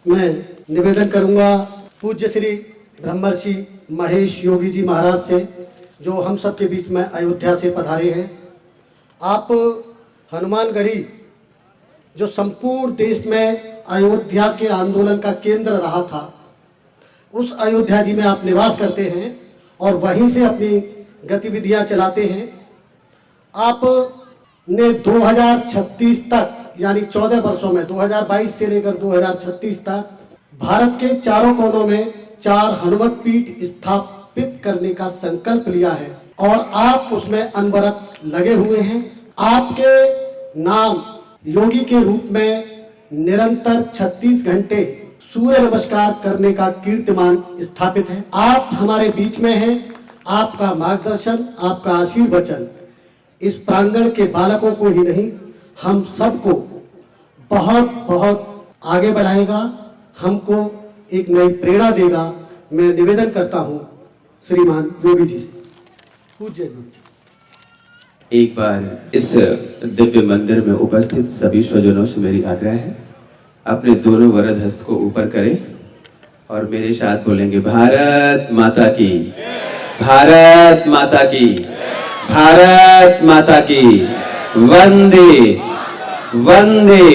मैं निवेदन करूंगा पूज्य श्री ब्रह्मर्षि महेश योगी जी महाराज से, जो हम सब के बीच में अयोध्या से पधारे हैं। आप हनुमानगढ़ी जो संपूर्ण देश में अयोध्या के आंदोलन का केंद्र रहा था, उस अयोध्या जी में आप निवास करते हैं और वहीं से अपनी गतिविधियां चलाते हैं। आपने 2036 तक यानी 14 वर्षों में 2022 से लेकर 2036 तक भारत के चारों कोनों में 4 हनुमत पीठ स्थापित करने का संकल्प लिया है और आप उसमें अनवरत लगे हुए हैं। आपके नाम योगी के रूप में निरंतर 36 घंटे सूर्य नमस्कार करने का कीर्तिमान स्थापित है। आप हमारे बीच में हैं। आपका मार्गदर्शन, आपका आशीर्वचन इस प्रांगण के बालकों को ही नहीं, हम सबको बहुत बहुत आगे बढ़ाएगा, हमको एक नई प्रेरणा देगा। मैं निवेदन करता हूं श्रीमान योगी जी से। पूज्य जी। एक बार इस दिव्य मंदिर में उपस्थित सभी स्वजनों से मेरी आग्रह है, अपने दोनों वरद हस्त को ऊपर करें और मेरे साथ बोलेंगे, भारत माता की, भारत माता की, भारत माता की, वंदे वंदे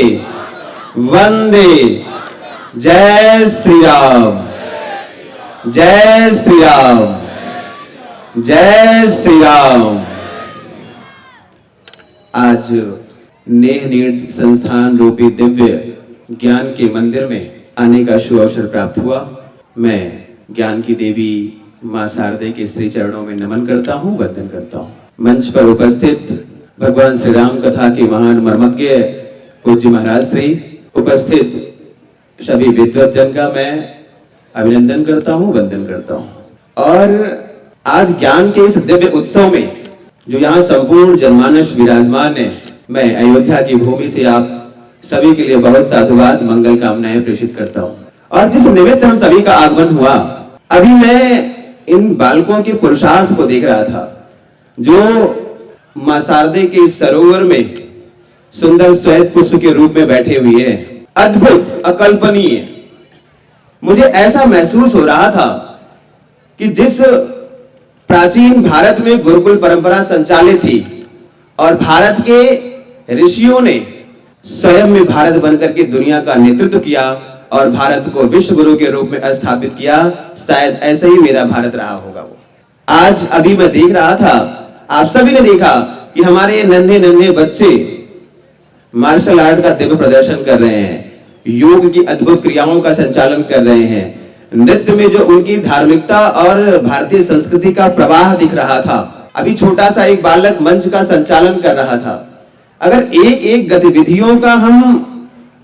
वंदे, जय श्री राम, जय श्री राम, जय श्री राम। आज नेह नीड संस्थान रूपी दिव्य ज्ञान के मंदिर में आने का शुभ अवसर प्राप्त हुआ। मैं ज्ञान की देवी मां शारदे के श्री चरणों में नमन करता हूं, वंदन करता हूं। मंच पर उपस्थित भगवान श्री राम कथा के महान मर्मज्ञ पूज्य महाराज श्री, उपस्थित सभी विद्वत जन का मैं अभिनंदन करता हूं, वंदन करता हूं। और आज ज्ञान के इस दिव्य उत्सव में जो यहाँ संपूर्ण जनमानस विराजमान है, मैं अयोध्या की भूमि से आप सभी के लिए बहुत साधुवाद, मंगल कामनाएं प्रेषित करता हूं। और जिस निमित्त हम सभी का आगमन हुआ, अभी मैं इन बालकों के पुरुषार्थ को देख रहा था, जो मां शारदे के सरोवर में सुंदर श्वेत पुष्प के रूप में बैठे हुए हैं। अद्भुत, अकल्पनीय। मुझे ऐसा महसूस हो रहा था कि जिस प्राचीन भारत में गुरुकुल परंपरा संचालित थी और भारत के ऋषियों ने स्वयं में भारत बनकर के दुनिया का नेतृत्व किया और भारत को विश्व गुरु के रूप में स्थापित किया, शायद ऐसे ही मेरा भारत रहा होगा। वो आज अभी मैं देख रहा था, आप सभी ने देखा कि हमारे नन्हे नन्हे बच्चे मार्शल आर्ट का दिव्य प्रदर्शन कर रहे हैं, योग की अद्भुत क्रियाओं का संचालन कर रहे हैं, नृत्य में जो उनकी धार्मिकता और भारतीय संस्कृति का प्रवाह दिख रहा था। अभी छोटा सा एक बालक मंच का संचालन कर रहा था। अगर एक एक गतिविधियों का हम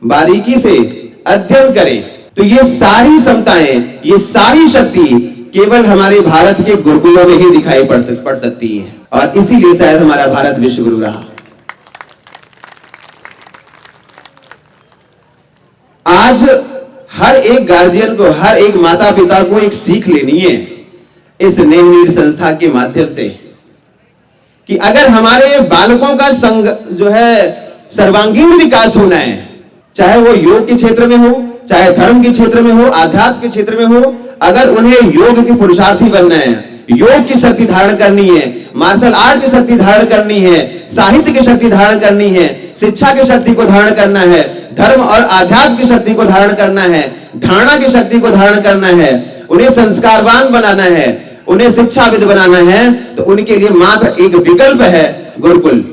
बारीकी से अध्ययन करें तो ये सारी क्षमताएं, ये सारी शक्ति केवल हमारे भारत के गुरुकुलों में ही दिखाई पड़ सकती है और इसीलिए शायद हमारा भारत विश्व गुरु रहा। आज हर एक गार्जियन को, हर एक माता पिता को एक सीख लेनी है इस नेह नीड संस्था के माध्यम से कि अगर हमारे बालकों का जो है सर्वांगीण विकास होना है, चाहे वो योग के क्षेत्र में हो, चाहे धर्म के क्षेत्र में हो, आध्यात्म के क्षेत्र में हो, अगर उन्हें योग के पुरुषार्थी बनना है, योग की शक्ति धारण करनी है, मार्शल आर्ट की शक्ति धारण करनी है, साहित्य की शक्ति धारण करनी है, शिक्षा की शक्ति को धारण करना है, धर्म और आध्यात्म की शक्ति को धारण करना है, धारणा की शक्ति को धारण करना है, उन्हें संस्कारवान बनाना है, उन्हें शिक्षाविद बनाना है, तो उनके लिए मात्र एक विकल्प है गुरुकुल।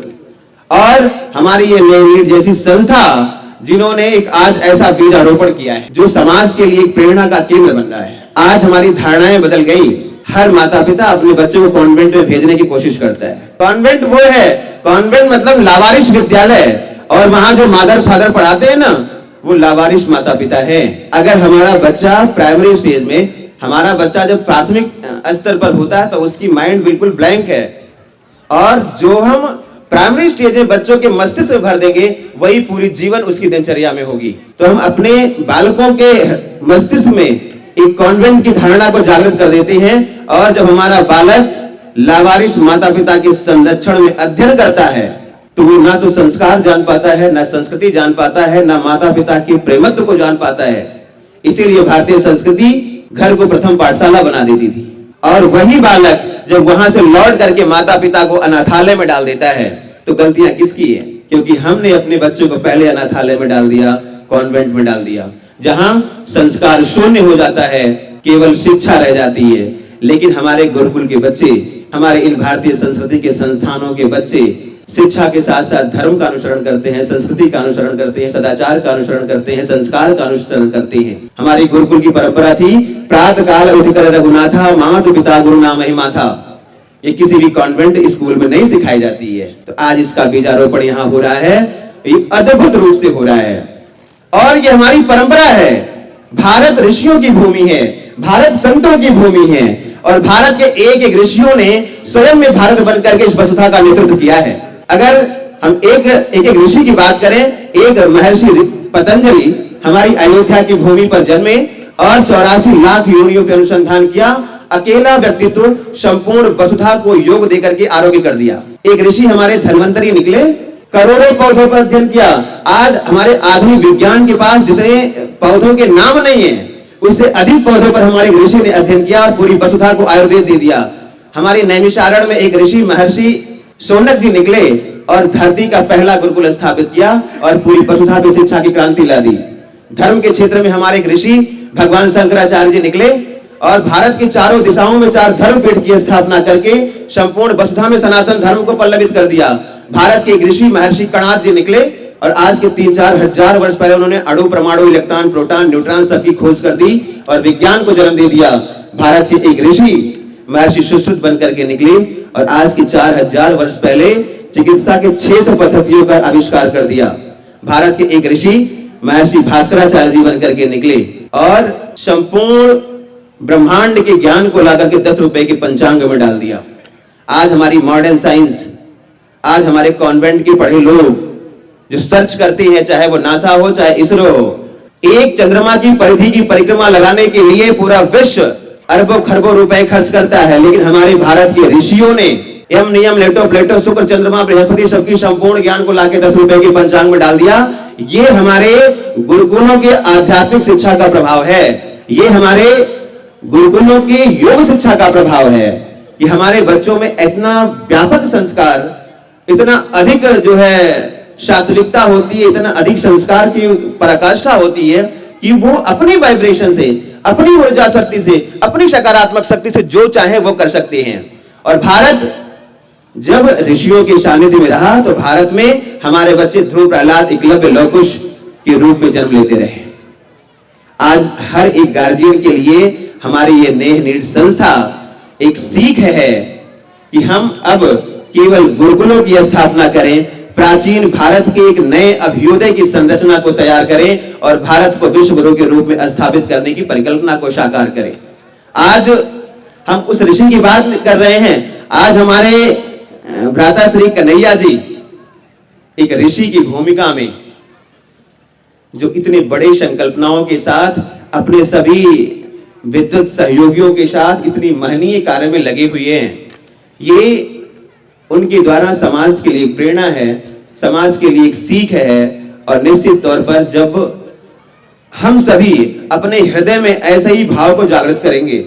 और हमारी ये नेह नीड जैसी संस्था जिन्होंने एक आज ऐसा बीजारोपण किया है जो समाज के लिए एक प्रेरणा का केंद्र बन रहा है। आज हमारी धारणाएं बदल गई। हर माता पिता अपने बच्चे को कॉन्वेंट में भेजने की कोशिश करता है। कॉन्वेंट वो है, कॉन्वेंट मतलब लावारिश विद्यालय, और वहां जो मदर फादर पढ़ाते हैं ना, वो लावारिश माता पिता है। अगर हमारा बच्चा प्राइमरी स्टेज में, हमारा बच्चा जब प्राथमिक स्तर पर होता है तो उसकी माइंड बिल्कुल ब्लैंक है, और जो हम प्राइमरी स्टेज में बच्चों के मस्तिष्क में भर देंगे वही पूरी जीवन उसकी दिनचर्या में होगी। तो हम अपने बालकों के मस्तिष्क में एक कॉन्वेंट की धारणा को जागृत कर देते हैं, और जब हमारा बालक लावारिश माता पिता के संरक्षण में अध्ययन करता है तो वो ना तो संस्कार जान पाता है, ना संस्कृति जान पाता है, ना माता पिता के प्रेमत्व को जान पाता है। इसीलिए भारतीय संस्कृति घर को प्रथम पाठशाला बना देती थी। और वही बालक जब वहां से लौट करके माता पिता को अनाथालय में डाल देता है तो गलतियां किसकी है? क्योंकि हमने अपने बच्चों को पहले अनाथालय में डाल दिया, कॉन्वेंट में डाल दिया, जहां संस्कार शून्य हो जाता है, केवल शिक्षा रह जाती है। लेकिन हमारे गुरुकुल के बच्चे, हमारे इन भारतीय संस्कृति के संस्थानों के बच्चे शिक्षा के साथ साथ धर्म का अनुसरण करते हैं, संस्कृति का अनुसरण करते हैं, सदाचार का अनुसरण करते हैं, संस्कार का अनुसरण करते हैं। हमारी गुरुकुल की परंपरा थी प्रातः काल उठकर रघुनाथा मातु पिता गुरु नाम महिमा था। ये किसी भी कॉन्वेंट स्कूल में नहीं सिखाई जाती है। तो आज इसका बीजारोपण यहाँ हो रहा है, ये अद्भुत रूप से हो रहा है। और ये हमारी परंपरा है। भारत ऋषियों की भूमि है, भारत संतों की भूमि है, और भारत के एक एक ऋषियों ने स्वयं में भारत बनकर के इस वसुधा का नेतृत्व किया है। अगर हम एक ऋषि की बात करें, एक महर्षि पतंजलि हमारी अयोध्या की भूमि पर जन्मे और 84 लाख योनियों पे अनुसंधान किया। अकेला व्यक्तित्व संपूर्ण वसुधा को योग देकर के आरोग्य कर दिया। एक ऋषि हमारे धन्वंतरी निकले, करोड़ों पौधों पर अध्ययन किया। आज हमारे आधुनिक विज्ञान के पास जितने पौधों के नाम नहीं है, उससे अधिक पौधों पर हमारे ऋषि ने अध्ययन किया और पूरी वसुधा को आयुर्वेद दे दिया। हमारे नैमिषारण्य में एक ऋषि महर्षि शौनक जी निकले और धरती का पहला गुरुकुल स्थापित किया और पूरी वसुधा पे शिक्षा की क्रांति ला दी। धर्म के क्षेत्र में हमारे एक ऋषि भगवान शंकराचार्य जी निकले और भारत की चारों दिशाओं में 4 धर्मपीठ की स्थापना करके संपूर्ण वसुधा में सनातन धर्म को पल्लवित कर दिया। भारत के एक ऋषि महर्षि कणाद जी निकले और आज के 3-4 हजार वर्ष पहले उन्होंने अणु, परमाणु, इलेक्ट्रॉन, प्रोटॉन, न्यूट्रॉन सबकी खोज कर दी और विज्ञान को जन्म दे दिया। भारत के एक ऋषि महर्षि सुश्रुत बनकर के निकले और आज के 4000 वर्ष पहले चिकित्सा के 600 पद्धतियों का आविष्कार कर दिया। भारत के एक ऋषि महर्षि भास्कराचार्य जी बनकर के निकले और संपूर्ण ब्रह्मांड के ज्ञान को लाकर के 10 रुपए के पंचांग में डाल दिया। आज हमारी मॉडर्न साइंस, आज हमारे कॉन्वेंट के पढ़े लोग जो सर्च करते हैं, चाहे वो नासा हो चाहे इसरो हो, एक चंद्रमा की परिधि की परिक्रमा लगाने के लिए पूरा विश्व अरबों खरबों रुपए खर्च करता है। लेकिन हमारे भारत के ऋषियों ने यम, नियम, लेटो, प्लेटो, शुक्र, चंद्रमा, बृहस्पति सबकी संपूर्ण ज्ञान को लाके 10 रुपए के पंचांग में डाल दिया। ये हमारे गुरुकुलों के आध्यात्मिक शिक्षा का प्रभाव है। ये हमारे गुरुकुलों के योग शिक्षा का प्रभाव है कि हमारे बच्चों में इतना व्यापक संस्कार, इतना अधिक जो है शास्त्रिकता होती है, इतना अधिक संस्कार की पराकाष्ठा होती है कि वो अपनी वाइब्रेशन से, अपनी ऊर्जा शक्ति से, अपनी सकारात्मक शक्ति से जो चाहे वो कर सकते हैं। और भारत जब ऋषियों के सानिध्य में रहा तो भारत में हमारे बच्चे ध्रुव, प्रहलाद, एकलव्य, लवकुश के रूप में जन्म लेते रहे। आज हर एक गार्जियन के लिए हमारी ये नेह नीड संस्था एक सीख है कि हम अब केवल गुरुकुलों की स्थापना करें, प्राचीन भारत के एक नए अभ्युदय की संरचना को तैयार करें और भारत को विश्व गुरु के रूप में स्थापित करने की परिकल्पना को साकार करें। आज हम उस ऋषि की बात कर रहे हैं। आज हमारे भ्राता श्री कन्हैया जी एक ऋषि की भूमिका में जो इतने बड़े संकल्पनाओं के साथ अपने सभी विद्युत सहयोगियों के साथ इतनी महनीय कार्य में लगे हुए हैं, ये उनके द्वारा समाज के लिए प्रेरणा है, समाज के लिए एक सीख है। और निश्चित तौर पर जब हम सभी अपने हृदय में ऐसे ही भाव को जागृत करेंगे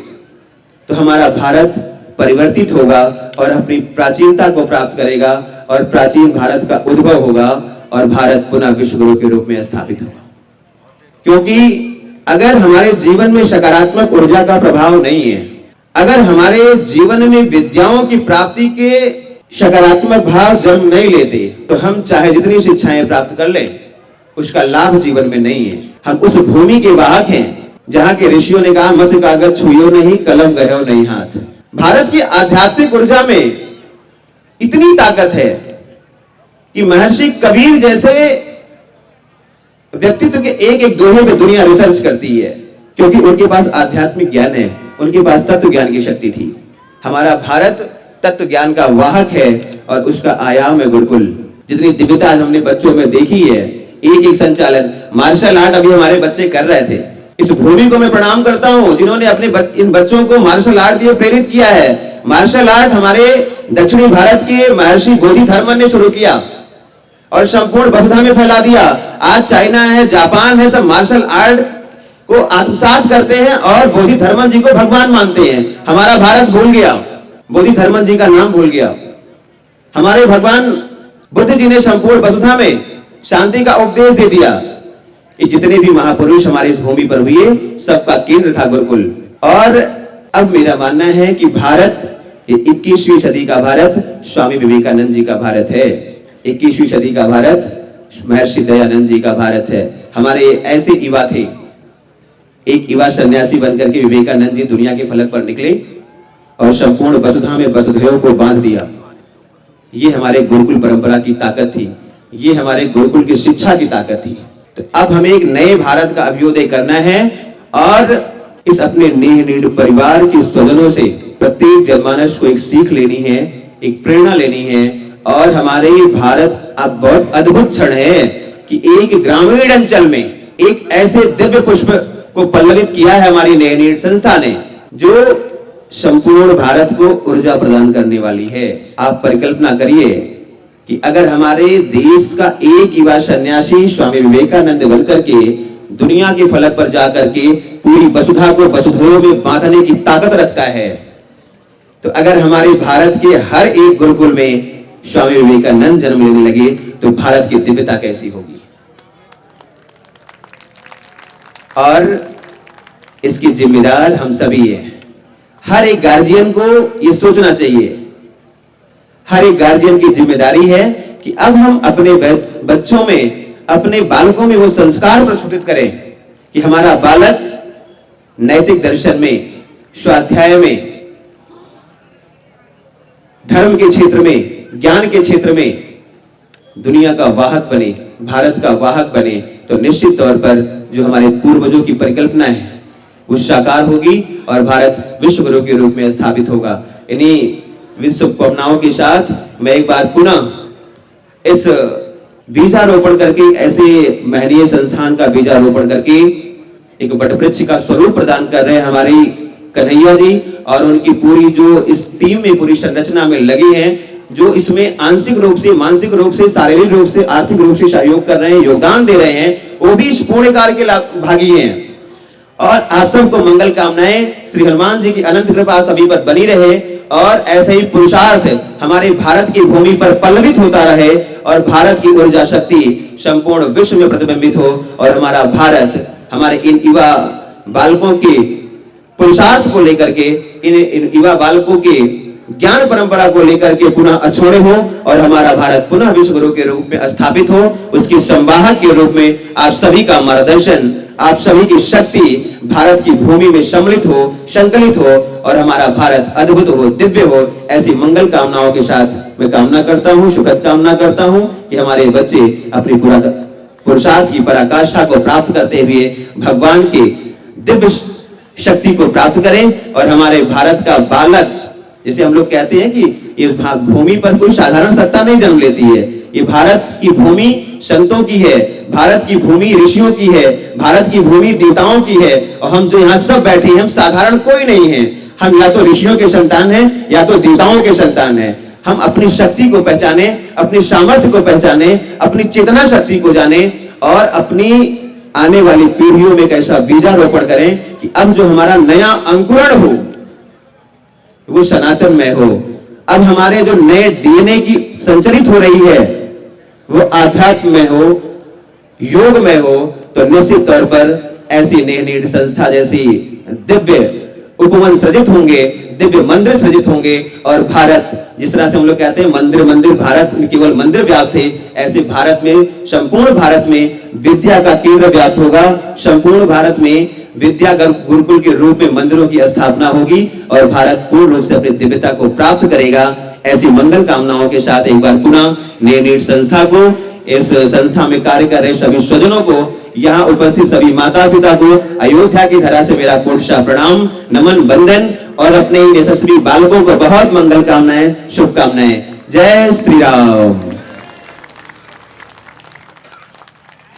तो हमारा भारत परिवर्तित होगा और अपनी प्राचीनता को प्राप्त करेगा और प्राचीन भारत का उद्भव होगा और भारत पुनः विश्व गुरु के रूप में स्थापित होगा। क्योंकि अगर हमारे जीवन में सकारात्मक ऊर्जा का प्रभाव नहीं है, अगर हमारे जीवन में विद्याओं की प्राप्ति के सकारात्मक भाव जन्म नहीं लेते, तो हम चाहे जितनी शिक्षाएं प्राप्त कर लें, उसका लाभ जीवन में नहीं है। हम उस भूमि के वाहक हैं जहां के ऋषियों ने कहा मस कागज छुइयो नहीं, कलम गयो नहीं हाथ। भारत की आध्यात्मिक ऊर्जा में इतनी ताकत है कि महर्षि कबीर जैसे व्यक्तित्व के एक एक दोहे पे दुनिया रिसर्च करती है, क्योंकि उनके पास आध्यात्मिक ज्ञान है, उनके पास तत्व ज्ञान की शक्ति थी। हमारा भारत तत्व ज्ञान का वाहक है और उसका आयाम है गुरुकुल। जितनी दिव्यता हमने बच्चों में देखी है, एक एक संचालन, मार्शल आर्ट अभी हमारे बच्चे कर रहे थे। इस भूमि को मैं प्रणाम करता हूं जिन्होंने अपने इन बच्चों को मार्शल आर्ट दिए प्रेरित किया है। मार्शल आर्ट हमारे दक्षिणी भारत के महर्षि बोधिधर्मन ने शुरू किया और संपूर्ण वसुधा में फैला दिया। आज चाइना है, जापान है, सब मार्शल आर्ट को आत्मसात करते हैं और बोधि धर्मन जी को भगवान मानते हैं। हमारा भारत भूल गया, बोधि धर्मन जी का नाम भूल गया। हमारे भगवान बुद्ध जी ने संपूर्ण वसुधा में शांति का उपदेश दे दिया। ये जितने भी महापुरुष हमारे इस भूमि पर हुए, सबका केंद्र था गुरुकुल। और अब मेरा मानना है कि भारत, ये 21वीं सदी का भारत स्वामी विवेकानंद जी का भारत है। 21वीं सदी का भारत महर्षि दयानंद जी का भारत है। हमारे ऐसे युवा थे, एक युवा सन्यासी बनकर के विवेकानंद जी दुनिया के फलक पर निकले और संपूर्ण वसुधा में वसुधैव को बांध दिया। ये हमारे गुरुकुल परंपरा की ताकत थी, ये हमारे गुरुकुल की शिक्षा की ताकत थी। तो अब हमें एक नए भारत का अभ्युदय करना है और इस अपने नेह नीड परिवार के स्वजनों से प्रत्येक जनमानस को एक सीख लेनी है, एक प्रेरणा लेनी है। और हमारे भारत अब बहुत अद्भुत क्षण है कि एक ग्रामीण अंचल में एक ऐसे दिव्य पुष्प को पल्लवित किया है हमारी नेह नीड संस्था ने, जो संपूर्ण भारत को ऊर्जा प्रदान करने वाली है। आप परिकल्पना करिए कि अगर हमारे देश का एक युवा सन्यासी स्वामी विवेकानंद बनकर के दुनिया के फलक पर जाकर के पूरी वसुधा को वसुधैव में बांधने की ताकत रखता है, तो अगर हमारे भारत के हर एक गुरुकुल में स्वामी विवेकानंद जन्म लेने लगे तो भारत की दिव्यता कैसी होगी। और इसकी जिम्मेदार हम सभी हैं। हर एक गार्जियन को यह सोचना चाहिए, हर एक गार्जियन की जिम्मेदारी है कि अब हम अपने बच्चों में, अपने बालकों में वो संस्कार प्रस्फुटित करें कि हमारा बालक नैतिक दर्शन में, स्वाध्याय में, धर्म के क्षेत्र में, ज्ञान के क्षेत्र में दुनिया का वाहक बने, भारत का वाहक बने। तो निश्चित तौर पर जो हमारे पूर्वजों की परिकल्पना है वो साकार होगी और भारत विश्व गुरु के रूप में स्थापित होगा। इन्हीं विश्व शुभकामनाओं के साथ मैं एक बार पुनः इस बीजारोपण करके, ऐसे महनीय संस्थान का बीजारोपण करके एक वटवृक्ष का स्वरूप प्रदान कर रहे हैं हमारी कन्हैया जी और उनकी पूरी जो इस टीम में, पूरी संरचना में लगे हैं, जो इसमें आंशिक रूप से, मानसिक रूप से, शारीरिक रूप से, आर्थिक रूप से सहयोग कर रहे हैं, योगदान दे रहे हैं, वो भी इस पुण्य कार्य के भागी हैं। और आप सबको मंगल कामनाएं। श्री हनुमान जी की अनंत कृपा सभी पर बनी रहे और ऐसे ही पुरुषार्थ हमारे भारत की भूमि पर पल्लवित होता रहे और भारत की ऊर्जा शक्ति संपूर्ण विश्व में प्रतिबिंबित हो और हमारा भारत हमारे इन युवा बालकों के पुरुषार्थ को लेकर के, इन युवा बालकों के ज्ञान परंपरा को लेकर के पुनः अछोड़े हो और हमारा भारत पुनः विश्व गुरु के रूप में स्थापित हो। उसकी संवाहक के रूप में आप सभी का मार्गदर्शन, आप सभी की शक्ति भारत की भूमि में सम्मिलित हो, संकलित हो और हमारा भारत अद्भुत हो, दिव्य हो। ऐसी मंगल कामनाओं के साथ मैं कामना करता हूं, सुखद कामना करता हूं कि हमारे बच्चे अपनी पुरुषार्थ की पराकाष्ठा को प्राप्त करते हुए भगवान के दिव्य शक्ति को प्राप्त करें और हमारे भारत का बालक, जैसे हम लोग कहते हैं कि ये भूमि पर कोई साधारण सत्ता नहीं जन्म लेती है, ये भारत की भूमि संतों की है, भारत की भूमि ऋषियों की है, भारत की भूमि देवताओं की है। और हम जो यहाँ सब बैठे हैं, हम साधारण कोई नहीं है। हम या तो ऋषियों के संतान हैं या तो देवताओं के संतान हैं। हम अपनी शक्ति को पहचाने, अपनी सामर्थ्य को पहचाने, अपनी चेतना शक्ति को जाने और अपनी आने वाली पीढ़ियों में कैसा बीजारोपण करें कि अब जो हमारा नया अंकुरण हो वो सनातन में हो। अब हमारे जो नए डीएनए की संचरित हो रही है वो आध्यात्म में हो, योग में हो। तो निश्चित तौर पर ऐसी नेह नीड संस्था जैसी दिव्य उपवन सृजित होंगे, दिव्य मंदिर सृजित होंगे और भारत, जिस तरह से हम लोग कहते हैं मंदिर मंदिर, भारत में केवल मंदिर व्याप्त थे, ऐसे भारत में, संपूर्ण भारत में विद्या का केंद्र व्याप्त होगा। संपूर्ण भारत में विद्या गुरुकुल के रूप में मंदिरों की स्थापना होगी और भारत पूर्ण रूप से अपनी दिव्यता को प्राप्त करेगा। ऐसी मंगल कामनाओं के साथ एक बार पुनः नेह नीड संस्था को, इस संस्था में कार्य कर रहे सभी स्वजनों को, यहाँ उपस्थित सभी माता पिता को अयोध्या की धरा से मेरा कोटि प्रणाम, नमन, वंदन और अपने यशस्वी बालकों को बहुत मंगल कामनाएं, शुभकामनाएं। जय श्री राम।